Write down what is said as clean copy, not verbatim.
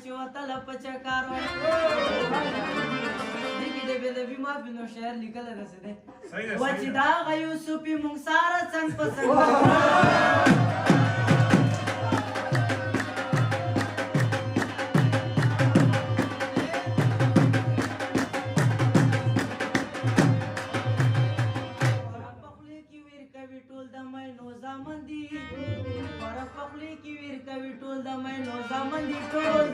چې وتله په چکار وای دې کې د بېدبي مافي نو شعر لیکلی داسې دی و چې د هغه یوسفي مونږ ساره څنګ په څنګ ټول د مینو زامن دي ټول